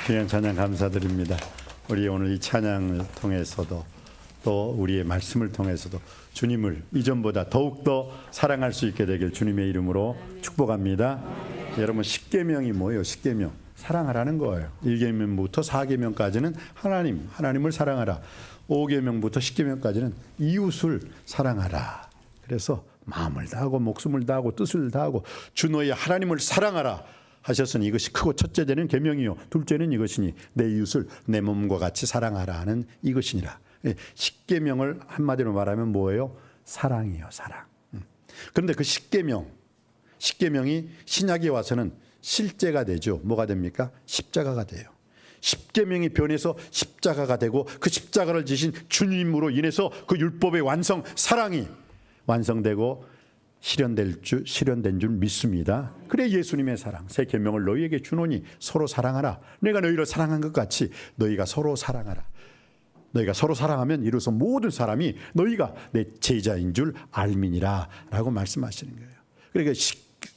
귀한 찬양 감사드립니다. 우리 오늘 이 찬양을 통해서도 또 우리의 말씀을 통해서도 주님을 이전보다 더욱더 사랑할 수 있게 되길 주님의 이름으로 축복합니다. 여러분, 십계명이 뭐예요? 십계명 사랑하라는 거예요. 1계명부터 4계명까지는 하나님을 사랑하라. 5계명부터 10계명까지는 이웃을 사랑하라. 그래서 마음을 다하고 목숨을 다하고 뜻을 다하고 주 너희 하나님을 사랑하라 하셨으니 이것이 크고 첫째 되는 계명이요 둘째는 이것이니 내 이웃을 내 몸과 같이 사랑하라 하는 이것이니라. 십계명을 한마디로 말하면 뭐예요? 사랑이요, 사랑. 그런데 그 십계명이 신약에 와서는 실제가 되죠. 뭐가 됩니까? 십자가가 돼요. 십계명이 변해서 십자가가 되고 그 십자가를 지신 주님으로 인해서 그 율법의 완성, 사랑이 완성되고 실현된 줄 믿습니다. 그래 예수님의 사랑, 새 계명을 너희에게 주노니 서로 사랑하라. 내가 너희를 사랑한 것 같이 너희가 서로 사랑하라. 너희가 서로 사랑하면 이로써 모든 사람이 너희가 내 제자인 줄 알미니라 라고 말씀하시는 거예요. 그러니까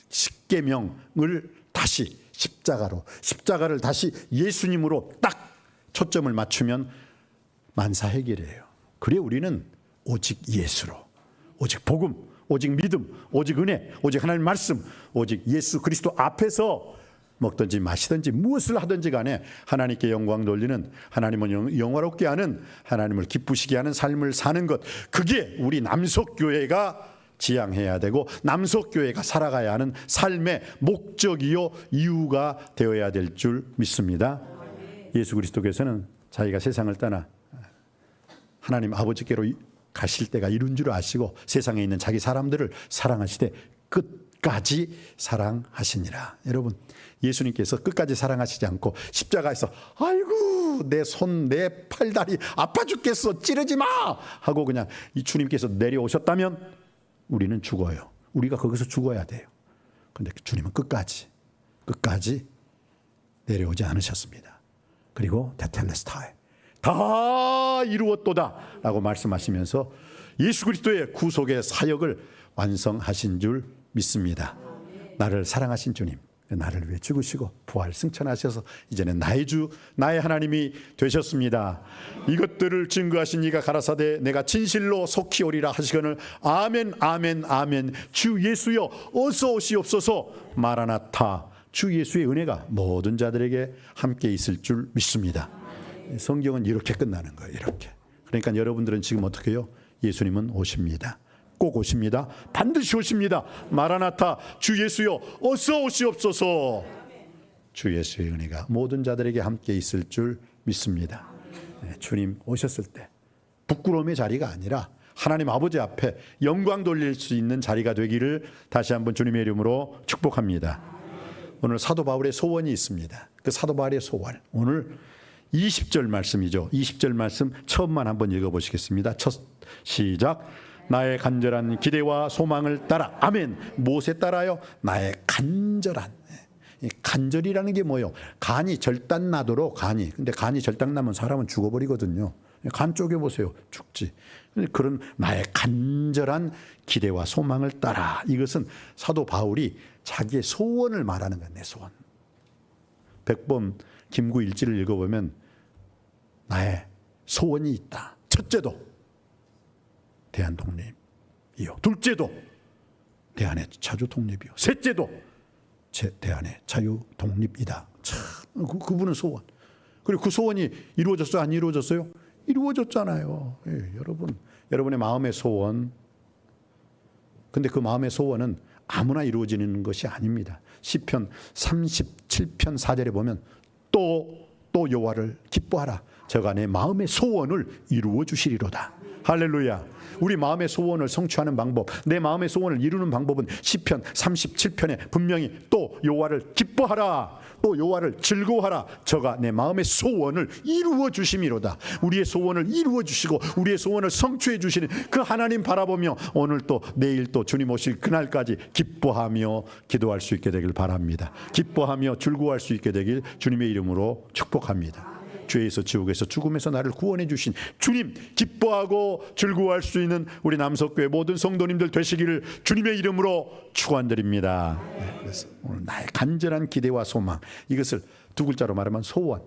십계명을 다시 십자가를 다시 예수님으로 딱 초점을 맞추면 만사 해결이에요. 그래 우리는 오직 예수로, 오직 복음, 오직 믿음, 오직 은혜, 오직 하나님의 말씀, 오직 예수 그리스도 앞에서 먹든지 마시든지 무엇을 하든지 간에 하나님께 영광 돌리는, 하나님을 영화롭게 하는, 하나님을 기쁘시게 하는 삶을 사는 것, 그게 우리 남석교회가 지향해야 되고 남석교회가 살아가야 하는 삶의 목적이요 이유가 되어야 될 줄 믿습니다. 예수 그리스도께서는 자기가 세상을 떠나 하나님 아버지께로 가실 때가 이룬 줄 아시고 세상에 있는 자기 사람들을 사랑하시되 끝까지 사랑하시니라. 여러분, 예수님께서 끝까지 사랑하시지 않고 십자가에서 아이고 내 손 내 팔다리 아파 죽겠어 찌르지 마 하고 그냥 이 주님께서 내려오셨다면 우리는 죽어요. 우리가 거기서 죽어야 돼요. 그런데 주님은 끝까지 내려오지 않으셨습니다. 그리고 테텔레스타이 다 이루었도다 라고 말씀하시면서 예수 그리스도의 구속의 사역을 완성하신 줄 믿습니다. 나를 사랑하신 주님, 나를 위해 죽으시고 부활 승천하셔서 이제는 나의 주 나의 하나님이 되셨습니다. 이것들을 증거하신 이가 가라사대 내가 진실로 속히 오리라 하시거늘 아멘 아멘 아멘. 주 예수여 어서 오시옵소서. 마라나타. 주 예수의 은혜가 모든 자들에게 함께 있을 줄 믿습니다. 성경은 이렇게 끝나는 거예요. 이렇게. 그러니까 여러분들은 지금 어떻게 해요? 예수님은 오십니다. 꼭 오십니다. 반드시 오십니다. 마라나타. 주 예수여 어서 오시옵소서. 주 예수의 은혜가 모든 자들에게 함께 있을 줄 믿습니다. 주님 오셨을 때 부끄러움의 자리가 아니라 하나님 아버지 앞에 영광 돌릴 수 있는 자리가 되기를 다시 한번 주님의 이름으로 축복합니다. 오늘 사도 바울의 소원이 있습니다. 그 사도 바울의 소원, 오늘 20절 말씀이죠. 20절 말씀 처음만 한번 읽어보시겠습니다. 시작. 나의 간절한 기대와 소망을 따라. 아멘. 무엇에 따라요? 나의 간절한. 간절이라는 게 뭐예요? 간이 절단 나도록 간이. 근데 간이 절단 나면 사람은 죽어버리거든요. 간 쪼개보세요. 죽지. 그런 나의 간절한 기대와 소망을 따라. 이것은 사도 바울이 자기의 소원을 말하는 거예요. 내 소원. 백범 김구 일지를 읽어보면 나의 소원이 있다. 첫째도 대한 독립이요. 둘째도 대한의 자주 독립이요. 셋째도 대한의 자유 독립이다. 참, 그분은 소원. 그리고 그 소원이 이루어졌어요? 안 이루어졌어요? 이루어졌잖아요. 예, 여러분의 마음의 소원. 근데 그 마음의 소원은 아무나 이루어지는 것이 아닙니다. 시편 37편 4절에 보면 또 여호와를 기뻐하라. 저가 내 마음의 소원을 이루어 주시리로다. 할렐루야. 우리 마음의 소원을 성취하는 방법, 내 마음의 소원을 이루는 방법은 시편 37편에 분명히 또 여호와를 기뻐하라, 또 여호와를 즐거워하라. 저가 내 마음의 소원을 이루어 주심이로다. 우리의 소원을 이루어 주시고 우리의 소원을 성취해 주시는 그 하나님 바라보며 오늘 또 내일 또 주님 오실 그날까지 기뻐하며 기도할 수 있게 되길 바랍니다. 기뻐하며 즐거워할 수 있게 되길 주님의 이름으로 축복합니다. 죄에서 지옥에서 죽음에서 나를 구원해 주신 주님, 기뻐하고 즐거워할 수 있는 우리 남석교회 모든 성도님들 되시기를 주님의 이름으로 축원드립니다. 그래서 오늘 나의 간절한 기대와 소망, 이것을 두 글자로 말하면 소원.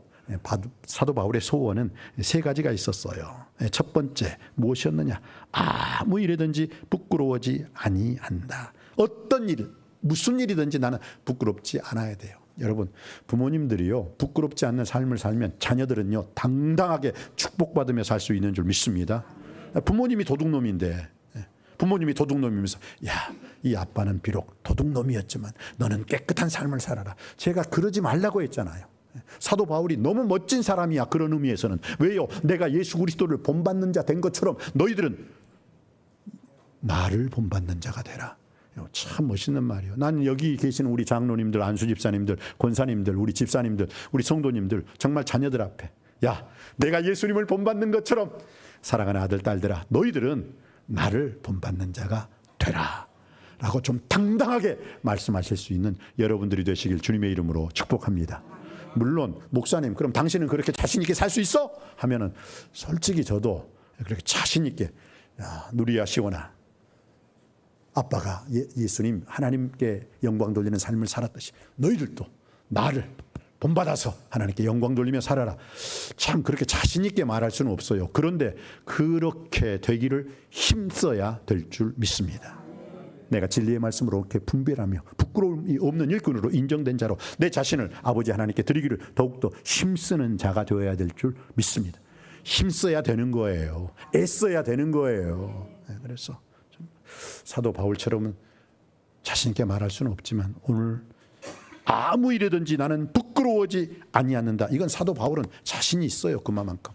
사도 바울의 소원은 세 가지가 있었어요. 첫 번째 무엇이었느냐? 아무 일이든지 부끄러워하지 아니한다. 어떤 일, 무슨 일이든지 나는 부끄럽지 않아야 돼요. 여러분, 부모님들이요 부끄럽지 않는 삶을 살면 자녀들은요 당당하게 축복받으며 살 수 있는 줄 믿습니다. 부모님이 도둑놈인데, 부모님이 도둑놈이면서 야, 이 아빠는 비록 도둑놈이었지만 너는 깨끗한 삶을 살아라. 제가 그러지 말라고 했잖아요. 사도 바울이 너무 멋진 사람이야. 그런 의미에서는. 왜요? 내가 예수 그리스도를 본받는 자 된 것처럼 너희들은 나를 본받는 자가 되라. 참 멋있는 말이에요. 나는 여기 계시는 우리 장로님들, 안수 집사님들, 권사님들, 우리 집사님들, 우리 성도님들, 정말 자녀들 앞에 야, 내가 예수님을 본받는 것처럼 사랑하는 아들, 딸들아, 너희들은 나를 본받는 자가 되라 라고 좀 당당하게 말씀하실 수 있는 여러분들이 되시길 주님의 이름으로 축복합니다. 물론 목사님, 그럼 당신은 그렇게 자신 있게 살 수 있어? 하면은 솔직히 저도 그렇게 자신 있게, 야, 누리야 시원아, 아빠가 예수님 하나님께 영광 돌리는 삶을 살았듯이 너희들도 나를 본받아서 하나님께 영광 돌리며 살아라. 참 그렇게 자신 있게 말할 수는 없어요. 그런데 그렇게 되기를 힘써야 될 줄 믿습니다. 내가 진리의 말씀으로 이렇게 분별하며 부끄러움이 없는 일꾼으로 인정된 자로 내 자신을 아버지 하나님께 드리기를 더욱더 힘쓰는 자가 되어야 될 줄 믿습니다. 힘써야 되는 거예요. 애써야 되는 거예요. 그래서 사도 바울처럼은 자신 있게 말할 수는 없지만 오늘 아무 일이든지 나는 부끄러워하지 아니하는다. 이건 사도 바울은 자신이 있어요. 그만큼.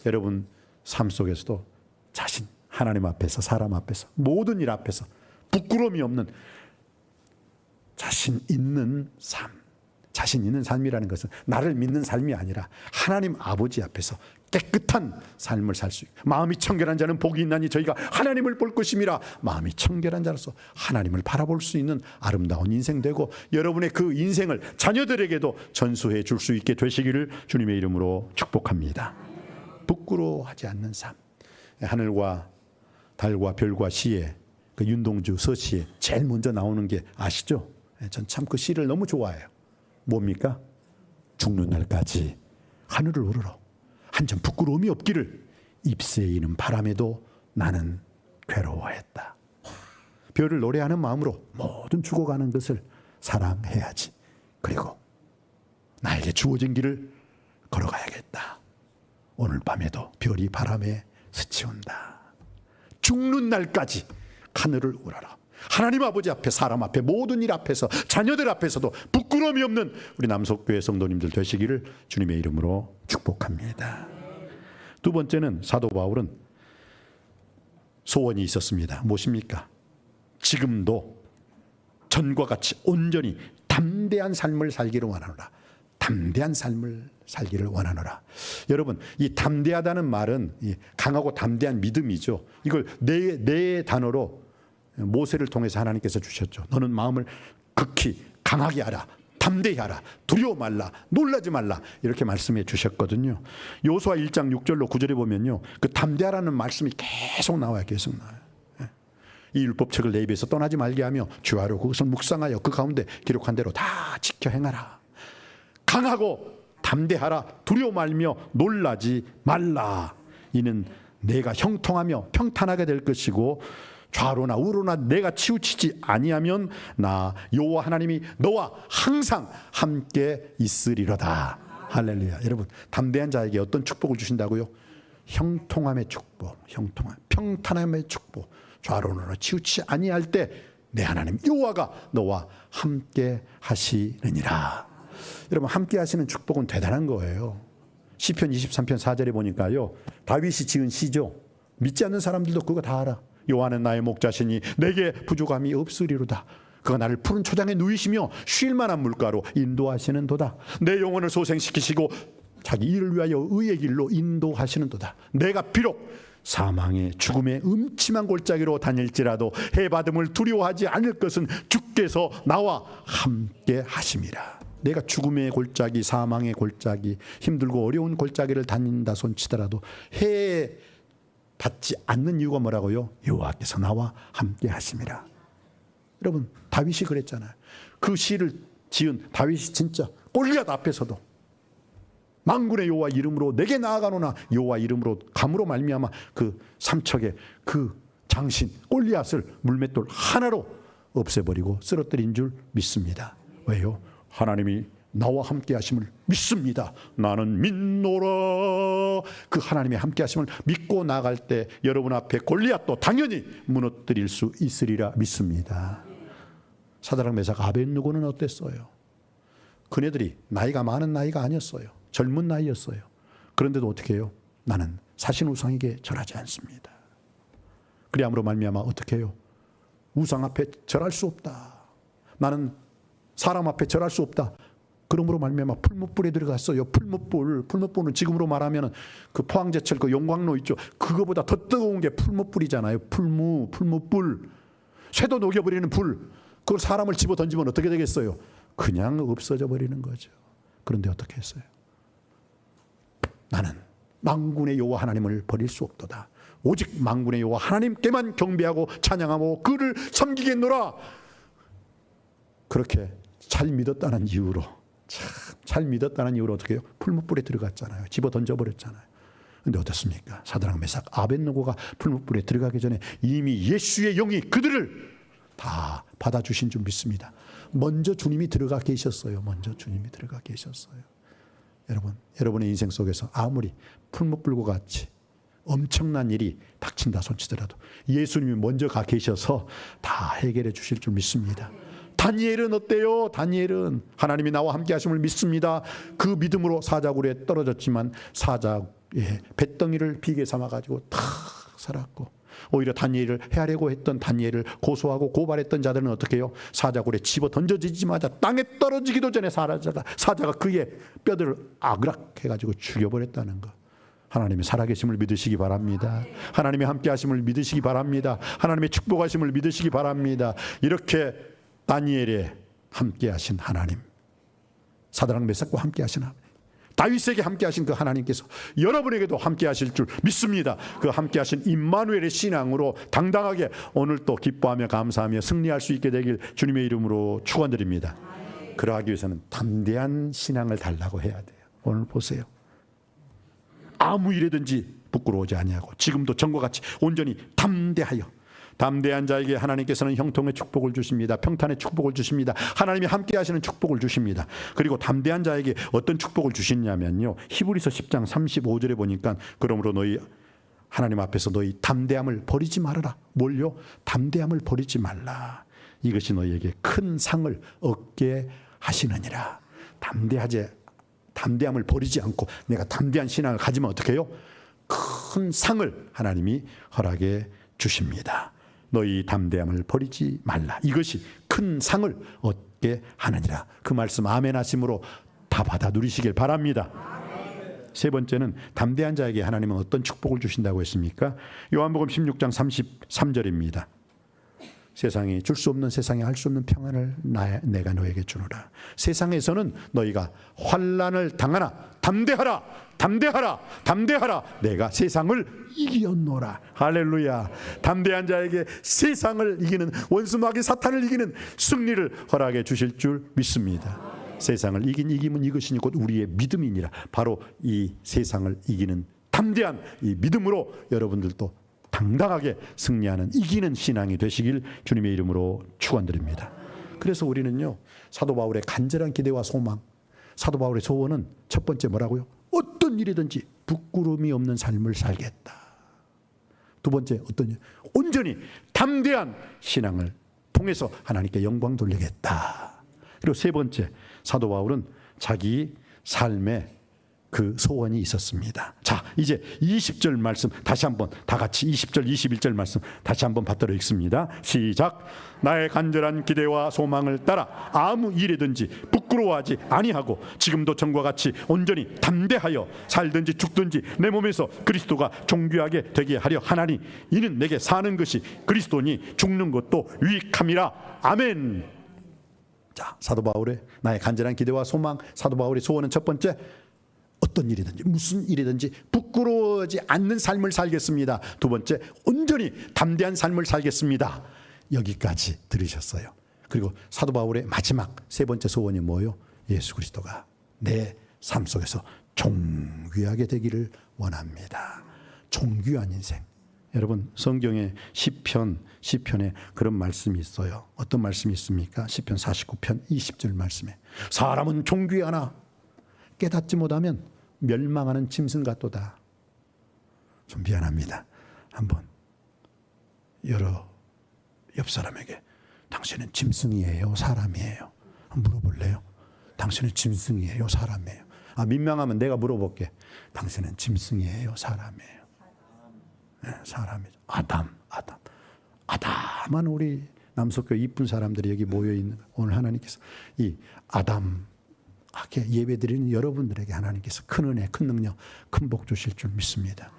여러분 삶 속에서도 자신, 하나님 앞에서, 사람 앞에서, 모든 일 앞에서 부끄러움이 없는 자신 있는 삶. 자신 있는 삶이라는 것은 나를 믿는 삶이 아니라 하나님 아버지 앞에서 깨끗한 삶을 살 수 있고, 마음이 청결한 자는 복이 있나니 저희가 하나님을 볼 것임이라. 마음이 청결한 자로서 하나님을 바라볼 수 있는 아름다운 인생 되고, 여러분의 그 인생을 자녀들에게도 전수해 줄 수 있게 되시기를 주님의 이름으로 축복합니다. 부끄러워하지 않는 삶. 하늘과 달과 별과 시에, 그 윤동주 서시에 제일 먼저 나오는 게 아시죠? 전 참 그 시를 너무 좋아해요. 뭡니까? 죽는 날까지 하늘을 우러러 한 점 부끄러움이 없기를 잎새에 이는 바람에도 나는 괴로워했다. 별을 노래하는 마음으로 모든 죽어가는 것을 사랑해야지. 그리고 나에게 주어진 길을 걸어가야겠다. 오늘 밤에도 별이 바람에 스치온다. 죽는 날까지 하늘을 우러러 하나님 아버지 앞에, 사람 앞에, 모든 일 앞에서, 자녀들 앞에서도 부끄러움이 없는 우리 남석교회 성도님들 되시기를 주님의 이름으로 축복합니다. 두 번째는 사도 바울은 소원이 있었습니다. 무엇입니까? 지금도 전과 같이 온전히 담대한 삶을 살기를 원하노라. 담대한 삶을 살기를 원하노라. 여러분, 이 담대하다는 말은 강하고 담대한 믿음이죠. 이걸 네 단어로 모세를 통해서 하나님께서 주셨죠. 너는 마음을 극히 강하게 하라, 담대히 하라, 두려워 말라, 놀라지 말라, 이렇게 말씀해 주셨거든요. 여호수아 1장 6절로 9절에 보면요, 그 담대하라는 말씀이 계속 나와요. 계속 나와요. 이 율법책을 내 입에서 떠나지 말게 하며 주하로 그것을 묵상하여 그 가운데 기록한 대로 다 지켜 행하라. 강하고 담대하라, 두려워 말며 놀라지 말라. 이는 내가 형통하며 평탄하게 될 것이고 좌로나 우로나 내가 치우치지 아니하면 나 여호와 하나님이 너와 항상 함께 있으리로다. 할렐루야. 여러분, 담대한 자에게 어떤 축복을 주신다고요? 형통함의 축복, 형통함, 평탄함의 축복. 좌로나 치우치지 아니할 때 내 하나님 여호와가 너와 함께 하시느니라. 여러분, 함께 하시는 축복은 대단한 거예요. 시편 23편 4절에 보니까요, 다윗이 지은 시죠. 믿지 않는 사람들도 그거 다 알아. 여호와는 나의 목자시니 내게 부족함이 없으리로다. 그가 나를 푸른 초장에 누이시며 쉴 만한 물가로 인도하시는 도다. 내 영혼을 소생시키시고 자기 일을 위하여 의의 길로 인도하시는 도다. 내가 비록 사망의 죽음의 음침한 골짜기로 다닐지라도 해받음을 두려워하지 않을 것은 주께서 나와 함께 하심이라. 내가 죽음의 골짜기, 사망의 골짜기, 힘들고 어려운 골짜기를 다닌다 손치더라도 해 받지 않는 이유가 뭐라고요? 여호와께서 나와 함께 하심이라. 여러분, 다윗이 그랬잖아요. 그 시를 지은 다윗이 진짜 골리앗 앞에서도 만군의 여호와 이름으로 내게 나아가노나 여호와 이름으로 감으로 말미암아 그 삼척의 그 장신 골리앗을 물맷돌 하나로 없애버리고 쓰러뜨린 줄 믿습니다. 왜요? 하나님이 나와 함께 하심을 믿습니다. 나는 믿노라. 그 하나님의 함께 하심을 믿고 나갈 때 여러분 앞에 골리앗도 당연히 무너뜨릴 수 있으리라 믿습니다. 사드락 메삭 아벳느고는 어땠어요? 그네들이 나이가 많은 나이가 아니었어요. 젊은 나이였어요. 그런데도 어떻게 해요? 나는 사신 우상에게 절하지 않습니다. 그리함으로 말미암아 어떻게 해요? 우상 앞에 절할 수 없다. 나는 사람 앞에 절할 수 없다. 그러므로 말미암아 풀무불에 들어갔어요. 풀무불은 지금으로 말하면 그 포항제철 그 용광로 있죠. 그거보다 더 뜨거운 게 풀무불이잖아요. 풀무불. 쇠도 녹여버리는 불. 그걸 사람을 집어 던지면 어떻게 되겠어요? 그냥 없어져 버리는 거죠. 그런데 어떻게 했어요? 나는 만군의 여호와 하나님을 버릴 수 없도다. 오직 만군의 여호와 하나님께만 경배하고 찬양하고 그를 섬기겠노라. 그렇게 잘 믿었다는 이유로 잘 믿었다는 이유로 어떻게 해요? 풀무불에 들어갔잖아요. 집어 던져버렸잖아요. 근데 어떻습니까? 사드락 메삭 아벳느고가 풀무불에 들어가기 전에 이미 예수의 영이 그들을 다 받아주신 줄 믿습니다. 먼저 주님이 들어가 계셨어요. 여러분의 인생 속에서 아무리 풀무불과 같이 엄청난 일이 닥친다 손치더라도 예수님이 먼저 가 계셔서 다 해결해 주실 줄 믿습니다. 다니엘은 어때요? 다니엘은 하나님이 나와 함께 하심을 믿습니다. 그 믿음으로 사자굴에 떨어졌지만 사자의 뱃덩이를 비계 삼아가지고 탁 살았고, 오히려 다니엘을 해하려고 했던 다니엘을 고소하고 고발했던 자들은 어떻게 해요? 사자굴에 집어 던져지자마자 땅에 떨어지기도 전에 사자가 그의 뼈들을 아그락 해가지고 죽여버렸다는 것. 하나님의 살아계심을 믿으시기 바랍니다. 하나님의 함께 하심을 믿으시기 바랍니다. 하나님의 축복하심을 믿으시기 바랍니다. 이렇게 다니엘에 함께 하신 하나님, 사드락 메삭과 함께 하신 하나님, 다윗에게 함께 하신 그 하나님께서 여러분에게도 함께 하실 줄 믿습니다. 그 함께 하신 임마누엘의 신앙으로 당당하게 오늘 또 기뻐하며 감사하며 승리할 수 있게 되길 주님의 이름으로 축원드립니다. 그러하기 위해서는 담대한 신앙을 달라고 해야 돼요. 오늘 보세요. 아무 일이든지 부끄러워하지 아니하고 지금도 전과 같이 온전히 담대하여, 담대한 자에게 하나님께서는 형통의 축복을 주십니다. 평탄의 축복을 주십니다. 하나님이 함께 하시는 축복을 주십니다. 그리고 담대한 자에게 어떤 축복을 주시냐면요, 히브리서 10장 35절에 보니까 그러므로 너희 하나님 앞에서 너희 담대함을 버리지 말아라. 뭘요? 담대함을 버리지 말라. 이것이 너희에게 큰 상을 얻게 하시느니라. 담대함을 버리지 않고 내가 담대한 신앙을 가지면 어떻게 해요? 큰 상을 하나님이 허락해 주십니다. 너희 담대함을 버리지 말라. 이것이 큰 상을 얻게 하느니라. 그 말씀 아멘 하심으로 다 받아 누리시길 바랍니다. 세 번째는 담대한 자에게 하나님은 어떤 축복을 주신다고 했습니까? 요한복음 16장 33절입니다. 세상이 줄 수 없는, 세상에 할 수 없는 평안을 내가 너에게 주노라. 세상에서는 너희가 환난을 당하나 담대하라, 담대하라, 담대하라. 내가 세상을 이겼노라. 할렐루야. 담대한 자에게 세상을 이기는, 원수 마귀 사탄을 이기는 승리를 허락해 주실 줄 믿습니다. 세상을 이김은 이것이니 곧 우리의 믿음이니라. 바로 이 세상을 이기는 담대한 이 믿음으로 여러분들도 당당하게 승리하는 이기는 신앙이 되시길 주님의 이름으로 축원드립니다. 그래서 우리는요, 사도 바울의 간절한 기대와 소망, 사도 바울의 소원은 첫 번째 뭐라고요? 어떤 일이든지 부끄러움이 없는 삶을 살겠다. 두 번째 어떤 일? 온전히 담대한 신앙을 통해서 하나님께 영광 돌리겠다. 그리고 세 번째, 사도 바울은 자기 삶에 그 소원이 있었습니다. 자, 이제 20절 말씀 다시 한번 다 같이 20절 21절 말씀 다시 한번 받들어 읽습니다. 시작. 나의 간절한 기대와 소망을 따라 아무 일이든지 부끄러워하지 아니하고 지금도 전과 같이 온전히 담대하여 살든지 죽든지 내 몸에서 그리스도가 존귀하게 되게 하려 하나니 이는 내게 사는 것이 그리스도니 죽는 것도 유익함이라. 아멘. 자, 사도 바울의 나의 간절한 기대와 소망, 사도 바울의 소원은 첫 번째, 어떤 일이든지 무슨 일이든지 부끄러워하지 않는 삶을 살겠습니다. 두 번째, 온전히 담대한 삶을 살겠습니다. 여기까지 들으셨어요. 그리고 사도 바울의 마지막 세 번째 소원이 뭐예요? 예수 그리스도가 내 삶 속에서 존귀하게 되기를 원합니다. 존귀한 인생. 여러분 성경에 시편에 그런 말씀이 있어요. 어떤 말씀이 있습니까? 시편 49편 20절 말씀에 사람은 존귀하나 깨닫지 못하면 멸망하는 짐승 같도다. 좀 미안합니다. 한번 옆 사람에게 당신은 짐승이에요? 사람이에요? 한번 물어볼래요? 당신은 짐승이에요? 사람이에요? 민망하면 내가 물어볼게. 당신은 짐승이에요? 사람이에요? 네, 사람이죠. 아담한 우리 남석교 이쁜 사람들이 여기 모여 있는 오늘 하나님께서 이 아담하게 예배드리는 여러분들에게 하나님께서 큰 은혜, 큰 능력, 큰 복 주실 줄 믿습니다.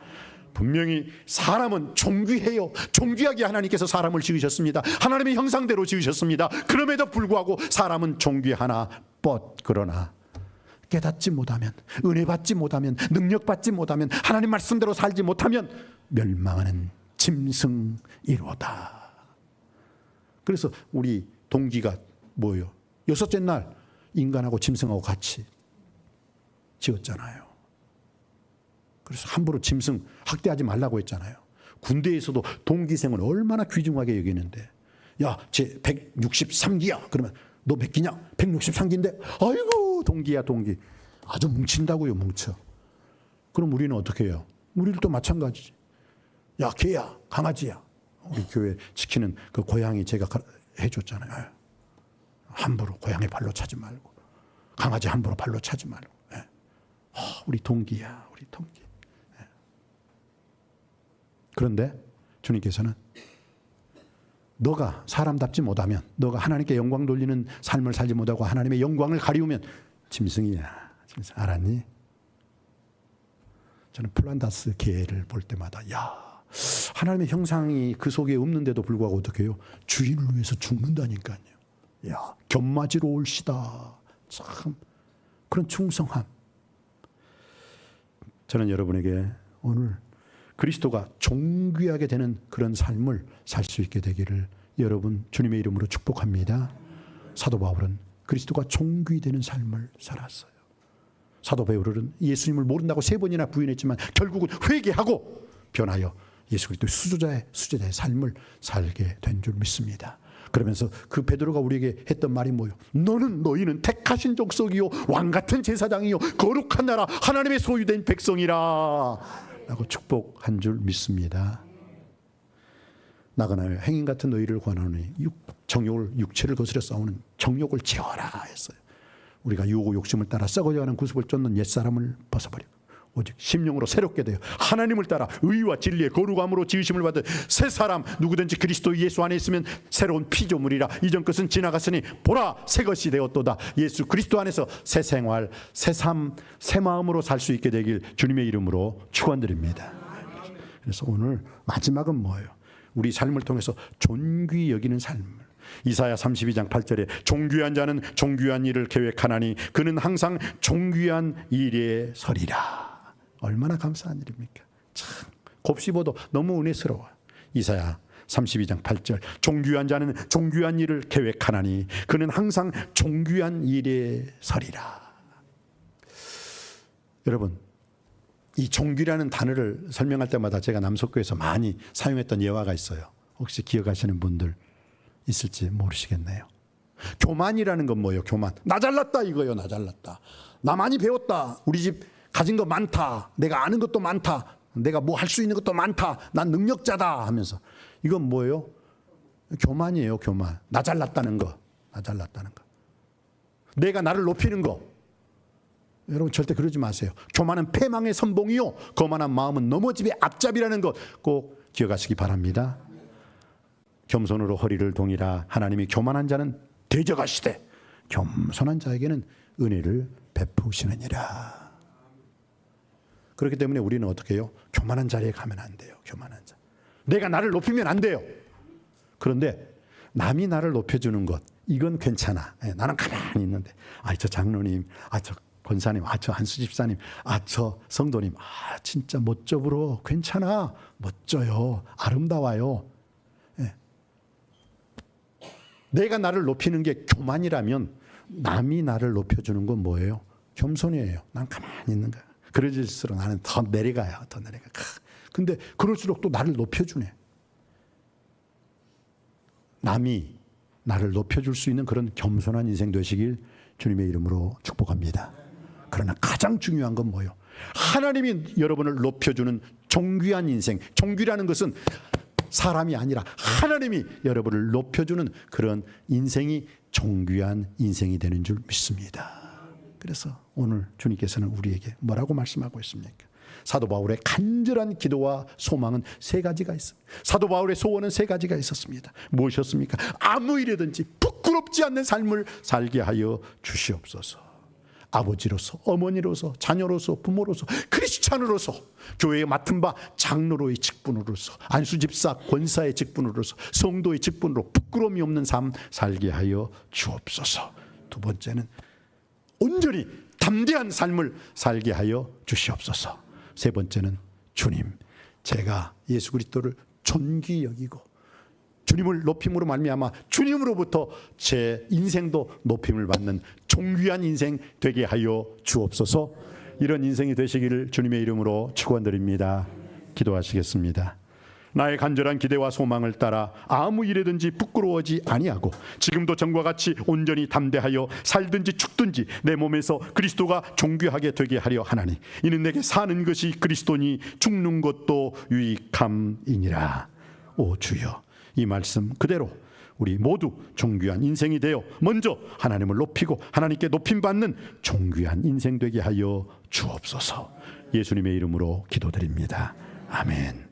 분명히 사람은 존귀해요. 존귀하게 하나님께서 사람을 지으셨습니다. 하나님의 형상대로 지으셨습니다. 그럼에도 불구하고 사람은 존귀하나 그러나 깨닫지 못하면, 은혜 받지 못하면, 능력 받지 못하면, 하나님 말씀대로 살지 못하면 멸망하는 짐승이로다. 그래서 우리 동기가 뭐예요? 여섯째 날 인간하고 짐승하고 같이 지었잖아요. 그래서 함부로 짐승 학대하지 말라고 했잖아요. 군대에서도 동기생을 얼마나 귀중하게 여기는데, 야, 쟤 163기야. 그러면 너 몇 기냐? 163기인데, 아이고 동기야 동기. 아주 뭉친다고요. 뭉쳐. 그럼 우리는 어떻게 해요? 우리도 마찬가지지. 야, 개야, 강아지야. 우리 교회 지키는 그 고양이 제가 해줬잖아요. 함부로 고양이 발로 차지 말고, 강아지 함부로 발로 차지 말고. 우리 동기야, 우리 동기. 그런데 주님께서는 너가 사람답지 못하면, 너가 하나님께 영광 돌리는 삶을 살지 못하고 하나님의 영광을 가리우면 짐승이야. 짐승. 알았니? 저는 플란다스 개를 볼 때마다 하나님의 형상이 그 속에 없는데도 불구하고 어떻게 해요? 주인을 위해서 죽는다니까요. 견마지로 올시다. 참 그런 충성함. 저는 여러분에게 오늘 그리스도가 존귀하게 되는 그런 삶을 살 수 있게 되기를 여러분 주님의 이름으로 축복합니다. 사도 바울은 그리스도가 존귀되는 삶을 살았어요. 사도 바울은 예수님을 모른다고 3번이나 부인했지만 결국은 회개하고 변하여 예수 그리스도의 수제자의 삶을 살게 된 줄 믿습니다. 그러면서 그 베드로가 우리에게 했던 말이 뭐예요? 너희는 택하신 족속이요 왕같은 제사장이요 거룩한 나라 하나님의 소유된 백성이라 라고 축복한 줄 믿습니다. 나그나여 행인 같은 너희를 권하노니 정욕을 육체를 거스려 싸우는 정욕을 제어하라 했어요. 우리가 유혹 욕심을 따라 썩어져가는 구습을 쫓는 옛사람을 벗어버리고 오직 심령으로 새롭게 되어 하나님을 따라 의와 진리의 거룩함으로 지으심을 받은 새 사람, 누구든지 그리스도 예수 안에 있으면 새로운 피조물이라. 이전 것은 지나갔으니 보라 새 것이 되었도다. 예수 그리스도 안에서 새 생활, 새 삶, 새 마음으로 살 수 있게 되길 주님의 이름으로 축원드립니다. 그래서 오늘 마지막은 뭐예요? 우리 삶을 통해서 존귀 여기는 삶을. 이사야 32장 8절에 존귀한 자는 존귀한 일을 계획하나니 그는 항상 존귀한 일에 서리라. 얼마나 감사한 일입니까? 참 곱씹어도 너무 은혜스러워요. 이사야 32장 8절 존귀한 자는 존귀한 일을 계획하나니 그는 항상 존귀한 일에 서리라. 여러분, 이 존귀라는 단어를 설명할 때마다 제가 남석교에서 많이 사용했던 예화가 있어요. 혹시 기억하시는 분들 있을지 모르시겠네요. 교만이라는 건 뭐예요? 교만. 나 잘났다 이거예요. 나 잘났다. 나 많이 배웠다. 우리 집 가진 거 많다. 내가 아는 것도 많다. 내가 뭐 할 수 있는 것도 많다. 난 능력자다 하면서. 이건 뭐예요? 교만이에요. 교만. 나 잘났다는 거. 나 잘났다는 거. 내가 나를 높이는 거. 여러분 절대 그러지 마세요. 교만은 패망의 선봉이요 거만한 마음은 넘어짐의 앞잡이라는 것 꼭 기억하시기 바랍니다. 겸손으로 허리를 동이라. 하나님이 교만한 자는 대적하시되 겸손한 자에게는 은혜를 베푸시느니라. 그렇기 때문에 우리는 어떻게 해요? 교만한 자리에 가면 안 돼요. 교만한 자. 내가 나를 높이면 안 돼요. 그런데 남이 나를 높여주는 것, 이건 괜찮아. 나는 가만히 있는데, 저 장로님, 저 권사님, 저 한수 집사님, 저 성도님, 진짜 멋져 보러 괜찮아. 멋져요. 아름다워요. 내가 나를 높이는 게 교만이라면 남이 나를 높여주는 건 뭐예요? 겸손이에요. 난 가만히 있는 거야. 그러질수록 나는 더 내려가요. 더 내려가. 근데 그럴수록 또 나를 높여주네. 남이 나를 높여줄 수 있는 그런 겸손한 인생 되시길 주님의 이름으로 축복합니다. 그러나 가장 중요한 건 뭐예요? 하나님이 여러분을 높여주는 존귀한 인생. 존귀라는 것은 사람이 아니라 하나님이 여러분을 높여주는 그런 인생이 존귀한 인생이 되는 줄 믿습니다. 그래서 오늘 주님께서는 우리에게 뭐라고 말씀하고 있습니까? 사도 바울의 간절한 기도와 소망은 세 가지가 있습니다. 사도 바울의 소원은 세 가지가 있었습니다. 무엇이었습니까? 아무 일이든지 부끄럽지 않는 삶을 살게 하여 주시옵소서. 아버지로서, 어머니로서, 자녀로서, 부모로서, 크리스찬으로서, 교회에 맡은 바 장로로의 직분으로서, 안수집사 권사의 직분으로서, 성도의 직분으로 부끄러움이 없는 삶 살게 하여 주옵소서. 두 번째는 온전히 담대한 삶을 살게 하여 주시옵소서. 세 번째는 주님, 제가 예수 그리스도를 존귀 여기고 주님을 높임으로 말미암아 주님으로부터 제 인생도 높임을 받는 존귀한 인생 되게 하여 주옵소서. 이런 인생이 되시기를 주님의 이름으로 축원드립니다. 기도하시겠습니다. 나의 간절한 기대와 소망을 따라 아무 일에든지 부끄러워하지 아니하고 지금도 전과 같이 온전히 담대하여 살든지 죽든지 내 몸에서 그리스도가 존귀하게 되게 하려 하나니 이는 내게 사는 것이 그리스도니 죽는 것도 유익함이니라. 오 주여, 이 말씀 그대로 우리 모두 존귀한 인생이 되어 먼저 하나님을 높이고 하나님께 높임받는 존귀한 인생 되게 하여 주옵소서. 예수님의 이름으로 기도드립니다. 아멘.